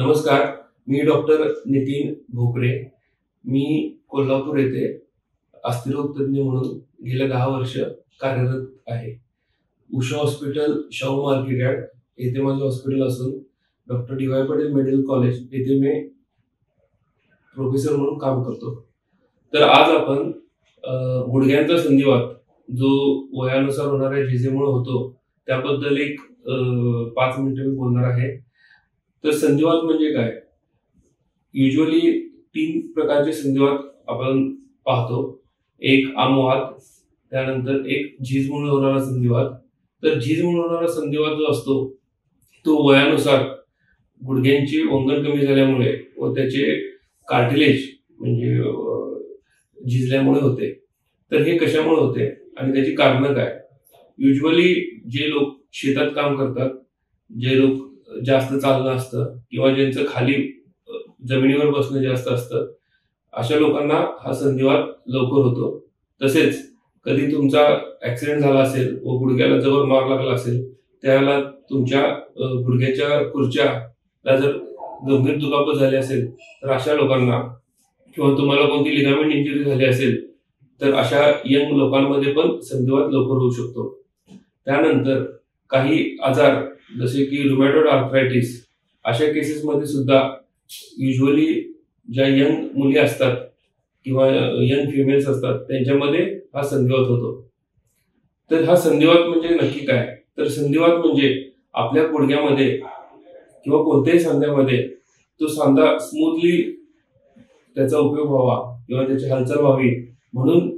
नमस्कार, मी डॉक्टर नितीन भोकरे. मी कोल्हापूर येथे अस्थिरोग तज्ञ म्हणून गेल्या 10 वर्ष कार्यरत आहे. Usha hospital, Shahu market yard येथे माझे हॉस्पिटल असून doctor DY. Patil medical college येथे मी प्रोफेसर म्हणून काम करतो. तर आज आपण गुडघ्यांचा संधिवात जो वयानुसार होणाऱ्या झिजेमुळे होतो त्याबद्दल एक 5 मिनिटं मी बोलणार आहे. तर संधिवात म्हणजे काय? युजली 3 प्रकारचे संधिवात आपण पाहतो. एक आमवात, त्यानंतर एक झीजमुळे होणारा संधिवात. तर झीजमुळे होणारा संधिवात जो असतो तो वयानुसार गुडघ्यांची वंगण कमी झाल्यामुळे व त्याचे कार्टिलेज म्हणजे झिजल्यामुळे होते. तर हे कशामुळे होते आणि त्याची कारणं काय? युजली जे लोक शेतात काम करतात, जे लोक जास्त चालणं असतं किंवा ज्यांचं खाली जमिनीवर बसणं जास्त असतं, अशा लोकांना हा संधिवात लवकर होतो. तसेच कधी तुमचा ऍक्सिडेंट झाला असेल व गुडघ्याला जबर मार लागला असेल, त्यावेळेला तुमच्या गुडघ्याच्या खुर्च्याला जर गंभीर दुखापत झाली असेल तर अशा लोकांना, किंवा तुम्हाला कोणती लिगामेंट इंजुरी झाली असेल तर अशा यंग लोकांमध्ये पण संधिवात लवकर होऊ शकतो. त्यानंतर काही आजार जसे की रुमॅटॉइड आर्थरायटिस, अशा केसेसमध्ये सुद्धा युजली ज्या यंग मुली असतात किंवा यंग फिमेल्स असतात त्यांच्यामध्ये हा संधिवात होतो. तर हा संधिवात म्हणजे नक्की काय? तर संधिवात म्हणजे आपल्या गुडघ्यामध्ये किंवा कोणत्याही सांध्यामध्ये तो सांधा स्मूथली त्याचा उपयोग व्हावा किंवा त्याची हालचाल व्हावी म्हणून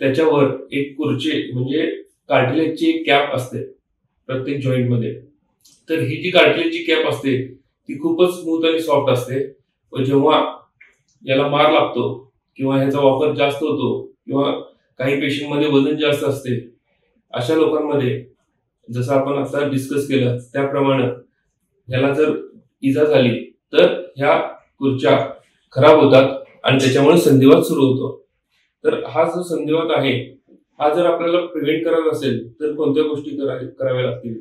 त्याच्यावर एक कुर्चे म्हणजे कार्टिलेजची कॅप असते प्रत्येक जॉईंट मध्ये. तर ही जी कार्टिलेजची कॅप असते ती खूपच स्मूथ आणि सॉफ्ट असते व जेव्हा याला मार लागतो किंवा ह्याचा वापर जास्त होतो किंवा काही पेशंटमध्ये वजन जास्त असते, अशा लोकांमध्ये जसं आपण आता डिस्कस केलं त्याप्रमाणे ह्याला जर इजा झाली तर ह्या खुर्च्या खराब होतात आणि त्याच्यामुळे संधिवात सुरू होतो. तर हा जो संधिवात आहे हा जर आपल्याला प्रिव्हेंट करायचा असेल तर कोणत्या गोष्टी कराव्या लागतील?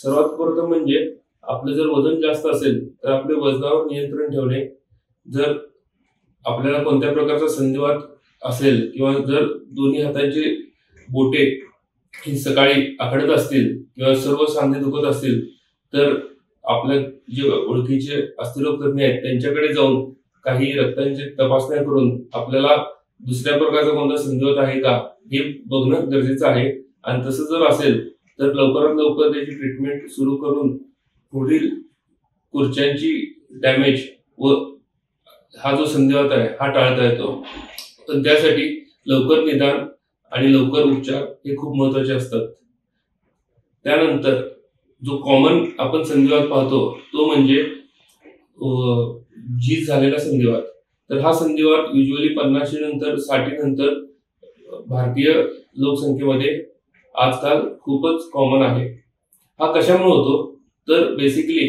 सर्वात प्रथम म्हणजे आपलं जर वजन जास्त असेल तर आपल्या वजनावर नियंत्रण ठेवणे. जर आपल्याला कोणत्या प्रकारचा संधिवात असेल किंवा जर दोन्ही हातांचे बोटे ही सकाळी आखडत असतील किंवा सर्व सांधे दुखत असतील तर आपल्या जे ओळखीचे अस्थिरोग तज्ञ आहेत त्यांच्याकडे जाऊन काही रक्तांची तपासण्या करून आपल्याला दुसऱ्या प्रकारचा कोणता संधिवात आहे का हे बघणं गरजेचं आहे. आणि तसं जर असेल तर लवकरात लवकर त्याची ट्रीटमेंट सुरू करून पुढील खुर्च्यांची डॅमेज व हा जो संधिवात आहे हा टाळता येतो. पण त्यासाठी लवकर निदान आणि लवकर उपचार हे खूप महत्त्वाचे असतात. त्यानंतर जो कॉमन आपण संधिवात पाहतो तो म्हणजे झीज झालेला संधिवात. तर हा संधिवात युजली 50 नंतर 60 नंतर भारतीय लोकसंख्येमध्ये आजकाल खूपच कॉमन आहे. हा कशामुळे होतो? तर बेसिकली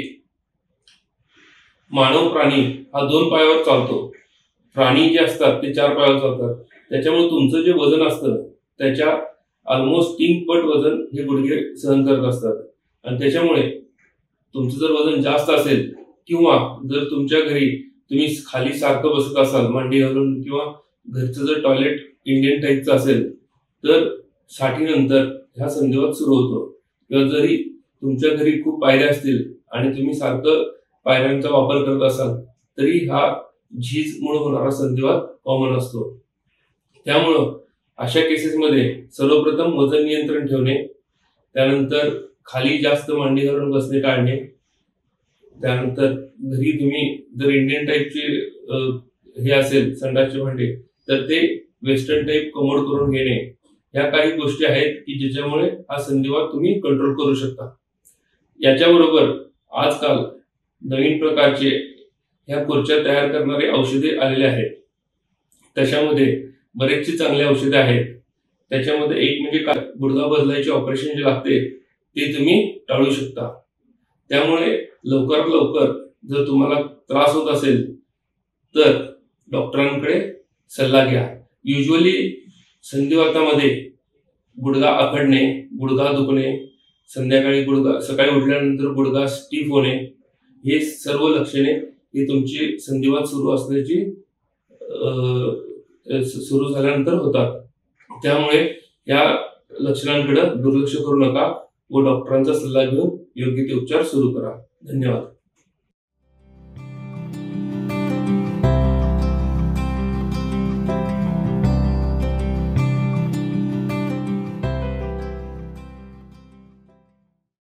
मानव प्राणी हा 2 पायावर चालतो. प्राणी जे असतात ते 4 पायावर चालतात. त्याच्यामुळे तुमचं जे वजन असतं त्याच्या ऑलमोस्ट 3 पट वजन हे गुडघे सहन करत असतात. आणि त्याच्यामुळे तुमचं जर वजन जास्त असेल किंवा जर तुमच्या घरी तुम्ही खाली सारखं बसत असाल मांडी घालून किंवा घरचं जर टॉयलेट इंडियन टाईपचं असेल तर 60 नंतर हा संधिवात सुरू होतो. किंवा जरी तुमच्या घरी खूप पायऱ्या असतील आणि तुम्ही सारखं पायऱ्यांचा वापर करत असाल तरी हा झीजमुळे होणारा संधिवात कॉमन असतो. त्यामुळं अशा केसेसमध्ये सर्वप्रथम वजन नियंत्रण ठेवणे, त्यानंतर खाली जास्त मांडी घालून बसणे टाळणे, त्यानंतर घरी तुम्ही जर इंडियन टाईपचे हे असेल संडासचे भांडे तर ते वेस्टर्न टाईप कमोड करून घेणे, ह्या काही गोष्टी आहेत की ज्याच्यामुळे हा संधिवात तुम्ही कंट्रोल करू शकता. याच्याबरोबर आजकाल नवीन प्रकारचे ह्या खुर्च्या तयार करणारे औषधे आलेले आहेत. त्याच्यामध्ये बरेचसे चांगले औषधे आहेत. त्याच्यामध्ये एक म्हणजे गुडघा बदलायचे ऑपरेशन जे लागते ते तुम्ही टाळू शकता. त्यामुळे लवकरात लवकर जर तुम्हाला त्रास होत असेल तर डॉक्टरांकडे सल्ला घ्या. युजली संधिवातामध्ये गुडघा आखडणे, गुडघा दुखणे, संध्याकाळी सकाळी उठल्यानंतर गुडघा स्टिफ होणे, हे सर्व लक्षणे ही तुमची संधिवात सुरू असण्याची सुरू झाल्यानंतर होतात. त्यामुळे या लक्षणांकडे दुर्लक्ष करू नका व डॉक्टरांचा सल्ला घेऊन योग्य ते उपचार सुरू करा. धन्यवाद.